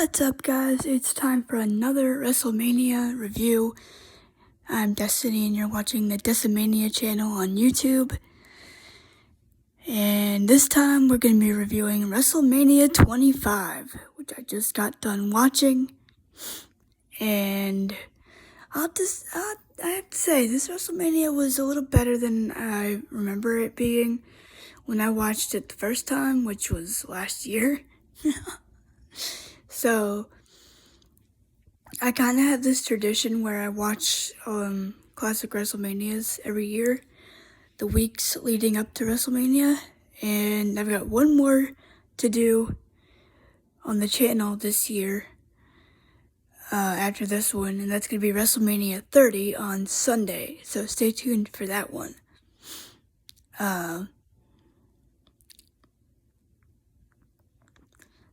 What's up, guys? It's time for another WrestleMania review. I'm Destiny and you're watching the Decimania channel on YouTube. And this time we're going to be reviewing WrestleMania 25, which I just got done watching. And I have to say, this WrestleMania was a little better than I remember it being when I watched it the first time, which was last year. So, I kind of have this tradition where I watch classic WrestleManias every year, the weeks leading up to WrestleMania, and I've got one more to do on the channel this year after this one, and that's going to be WrestleMania 30 on Sunday, so stay tuned for that one.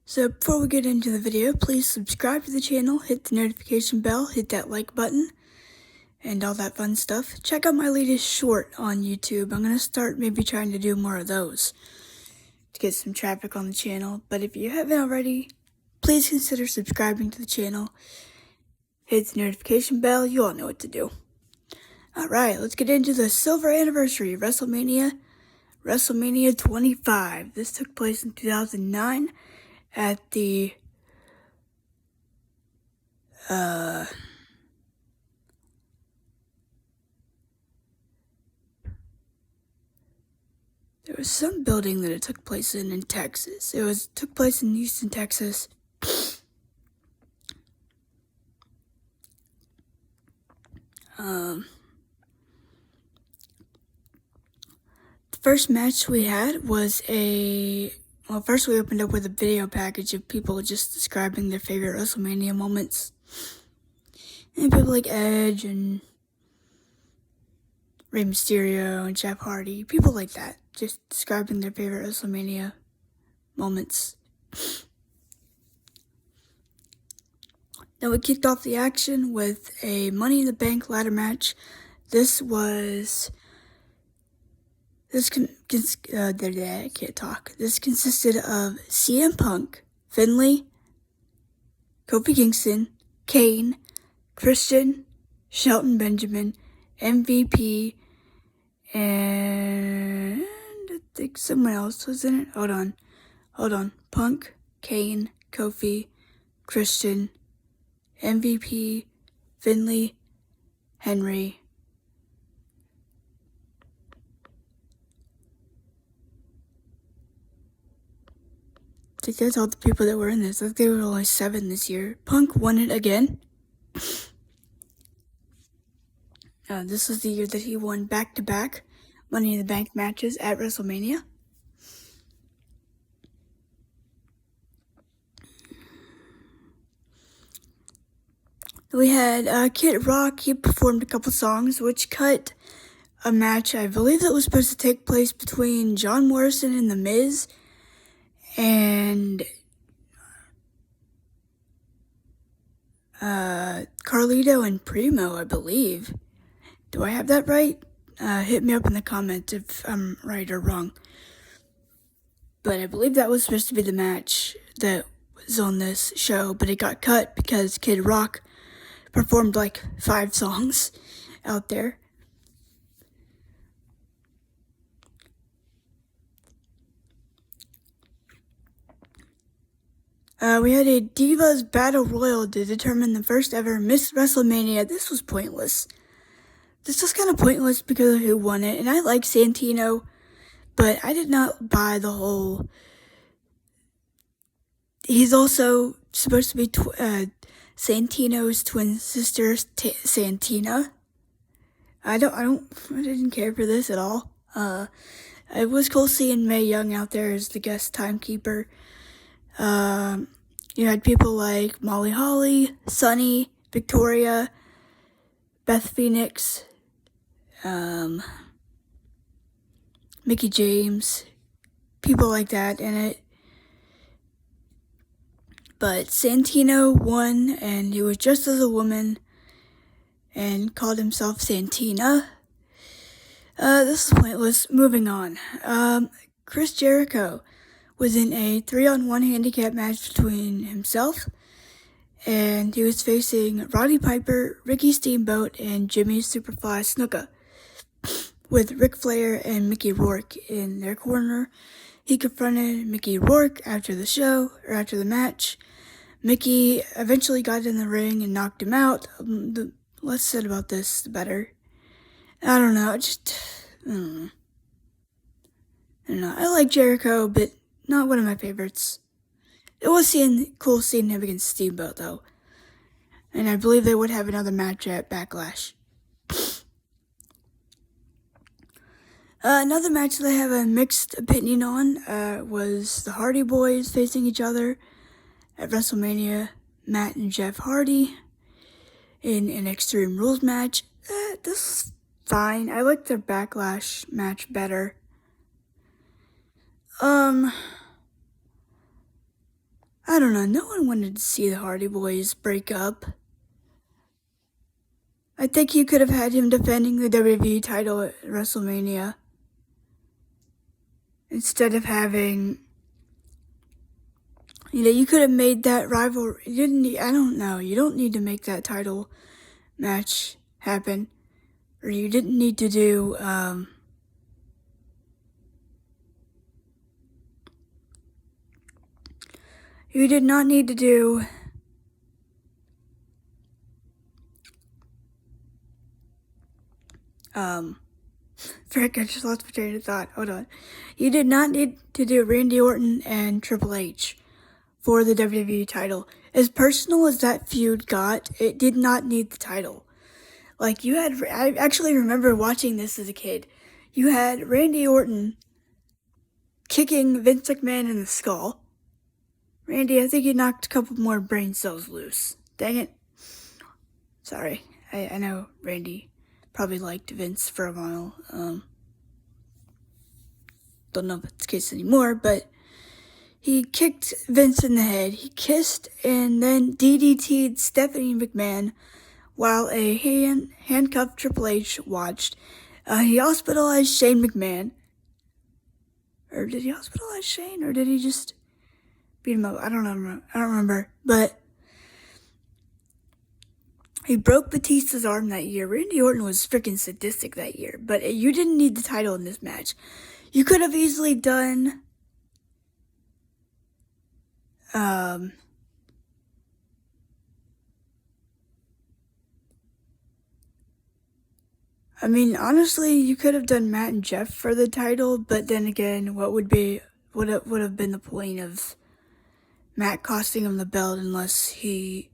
So before we get into the video, please subscribe to the channel, hit the notification bell, hit that like button, and all that fun stuff. Check out my latest short on YouTube. I'm going to start maybe trying to do more of those to get some traffic on the channel. But if you haven't already, please consider subscribing to the channel. Hit the notification bell. You all know what to do. Alright, let's get into the silver anniversary of WrestleMania 25. This took place in 2009. At the there was some building that it took place in Texas. It took place in Houston, Texas. The first match we had was first we opened up with a video package of people just describing their favorite WrestleMania moments. And people like Edge and Rey Mysterio and Jeff Hardy, people like that, just describing their favorite WrestleMania moments. Then we kicked off the action with a Money in the Bank ladder match. This consisted of CM Punk, Finlay, Kofi Kingston, Kane, Christian, Shelton Benjamin, MVP, and I think someone else was in it. Hold on. Punk, Kane, Kofi, Christian, MVP, Finlay, Henry. I think that's all the people that were in this. I think there were only 7 this year. Punk won it again. This was the year that he won back-to-back Money in the Bank matches at WrestleMania. We had Kid Rock. He performed a couple songs, which cut a match. I believe that was supposed to take place between John Morrison and The Miz. And Carlito and Primo, I believe. Do I have that right? Hit me up in the comments if I'm right or wrong. But I believe that was supposed to be the match that was on this show, but it got cut because Kid Rock performed like 5 songs out there. We had a Divas Battle Royal to determine the first ever Miss WrestleMania. This was pointless. This was kind of pointless because of who won it. And I like Santino, but I did not buy the whole... He's also supposed to be Santino's twin sister, Santina. I didn't care for this at all. It was cool seeing Mae Young out there as the guest timekeeper. You had people like Molly Holly, Sunny, Victoria, Beth Phoenix, Mickey James, people like that in it. But Santino won, and he was dressed as a woman and called himself Santina. This is pointless. Moving on. Chris Jericho was in a 3-on-1 handicap match between himself, and he was facing Roddy Piper, Ricky Steamboat, and Jimmy Superfly Snuka, with Ric Flair and Mickey Rourke in their corner. He confronted Mickey Rourke after the show, or after the match. Mickey eventually got in the ring and knocked him out. The less said about this, the better. I don't know, I don't know. I like Jericho, but not one of my favorites. It was cool seeing him against Steamboat, though. And I believe they would have another match at Backlash. Another match that I have a mixed opinion on was the Hardy Boys facing each other at WrestleMania. Matt and Jeff Hardy in an Extreme Rules match. This is fine. I like their Backlash match better. I don't know. No one wanted to see the Hardy Boys break up. I think you could have had him defending the WWE title at WrestleMania instead of having, you could have made that rivalry. I don't know. You don't need to make that title match happen. Or you didn't need to do, you did not need to do, frick, I just lost my train of thought. Hold on. You did not need to do Randy Orton and Triple H for the WWE title. As personal as that feud got, it did not need the title. Like, I actually remember watching this as a kid. You had Randy Orton kicking Vince McMahon in the skull. Randy, I think you knocked a couple more brain cells loose. Dang it. Sorry. I know Randy probably liked Vince for a while. Don't know if it's the case anymore, but he kicked Vince in the head. He kissed and then DDT'd Stephanie McMahon while a handcuffed Triple H watched. He hospitalized Shane McMahon. Or did he hospitalize Shane, or did he just beat him up? I don't know. I don't remember. But he broke Batista's arm that year. Randy Orton was freaking sadistic that year. But you didn't need the title in this match. You could have easily done I mean, honestly, you could have done Matt and Jeff for the title, but then again, what would have been the point of Matt costing him the belt unless he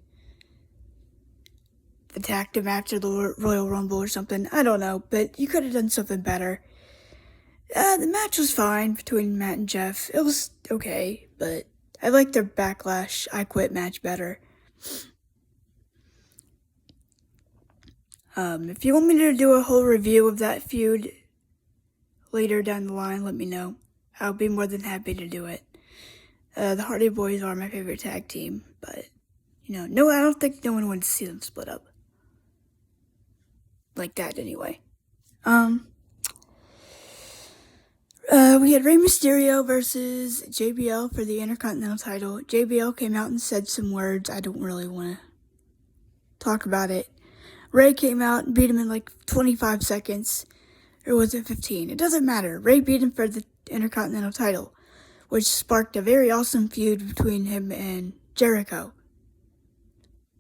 attacked him after the Royal Rumble or something? I don't know, but you could have done something better. The match was fine between Matt and Jeff. It was okay, but I like their Backlash I Quit match better. If you want me to do a whole review of that feud later down the line, let me know. I'll be more than happy to do it. The Hardy Boys are my favorite tag team, but, no, I don't think no one wants to see them split up. Like that, anyway. We had Rey Mysterio versus JBL for the Intercontinental title. JBL came out and said some words. I don't really want to talk about it. Rey came out and beat him in like 25 seconds. Or was it 15? It doesn't matter. Rey beat him for the Intercontinental title, which sparked a very awesome feud between him and Jericho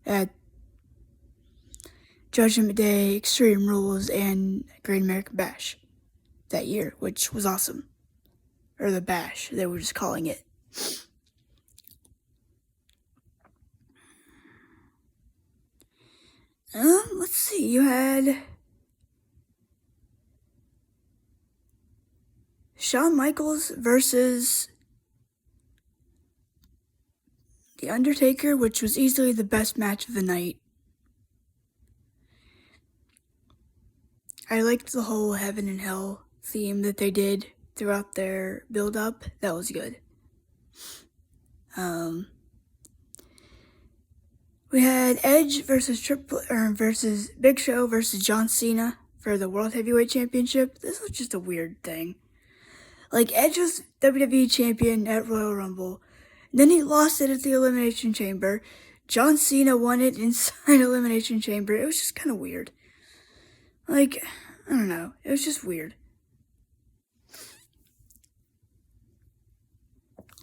at Judgment Day, Extreme Rules, and Great American Bash that year, which was awesome. Or the Bash, they were just calling it. Let's see, you had Shawn Michaels versus The Undertaker, which was easily the best match of the night. I liked the whole Heaven and Hell theme that they did throughout their build-up. That was good. We had Edge versus Big Show versus John Cena for the World Heavyweight Championship. This was just a weird thing. Like, Edge was WWE champion at Royal Rumble. Then he lost it at the Elimination Chamber. John Cena won it inside Elimination Chamber. It was just kind of weird. Like, I don't know. It was just weird.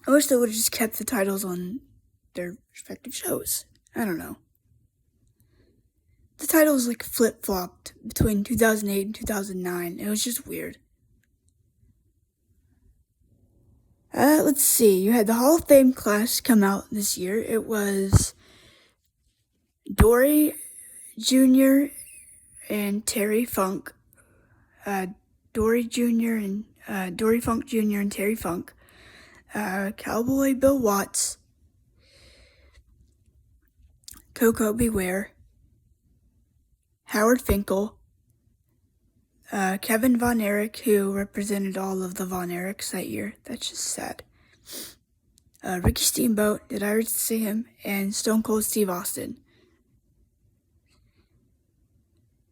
I wish they would have just kept the titles on their respective shows. I don't know. The titles like flip-flopped between 2008 and 2009. It was just weird. Let's see. You had the Hall of Fame class come out this year. It was Dory Jr. and Terry Funk. Dory Funk Jr. and Terry Funk. Cowboy Bill Watts. Coco Beware. Howard Finkel. Kevin Von Erich, who represented all of the Von Erichs that year. That's just sad. Ricky Steamboat, did I already say him? And Stone Cold Steve Austin.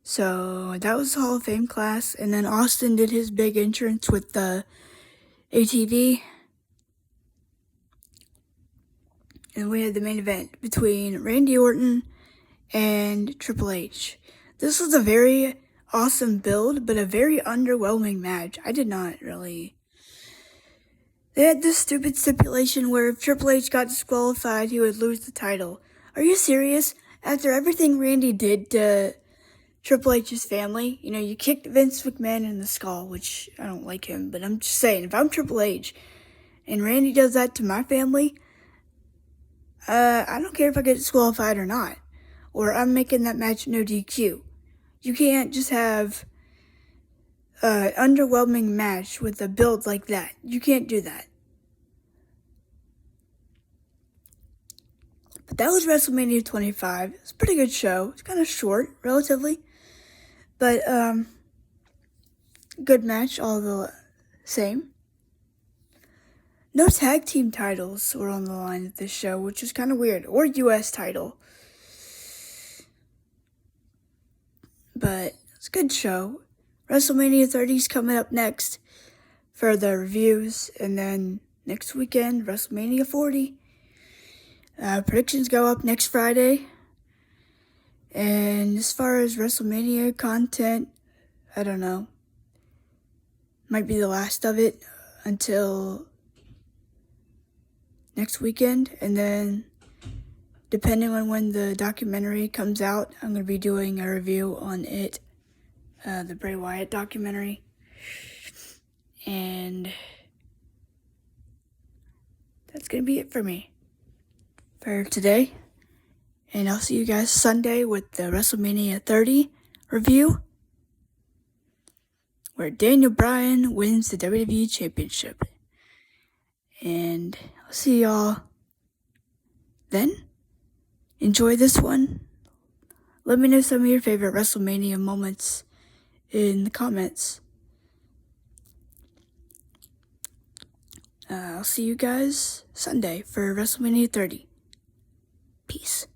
So that was the Hall of Fame class. And then Austin did his big entrance with the ATV. And we had the main event between Randy Orton and Triple H. This was a very awesome build, but a very underwhelming match. I did not really... They had this stupid stipulation where if Triple H got disqualified, he would lose the title. Are you serious? After everything Randy did to Triple H's family, you know, you kicked Vince McMahon in the skull, which I don't like him, but I'm just saying, if I'm Triple H and Randy does that to my family, I don't care if I get disqualified or not. Or I'm making that match no DQ. You can't just have an underwhelming match with a build like that. You can't do that. But that was WrestleMania 25. It's a pretty good show. It's kind of short, relatively. But, good match, all the same. No tag team titles were on the line at this show, which is kind of weird. Or US title. But it's a good show. WrestleMania 30 is coming up next for the reviews. And then next weekend, WrestleMania 40. Predictions go up next Friday. And as far as WrestleMania content, I don't know. Might be the last of it until next weekend. And then, depending on when the documentary comes out, I'm going to be doing a review on it. The Bray Wyatt documentary. And that's going to be it for me for today. And I'll see you guys Sunday with the WrestleMania 30 review, where Daniel Bryan wins the WWE Championship. And I'll see y'all then. Enjoy this one. Let me know some of your favorite WrestleMania moments in the comments. I'll see you guys Sunday for WrestleMania 30. Peace.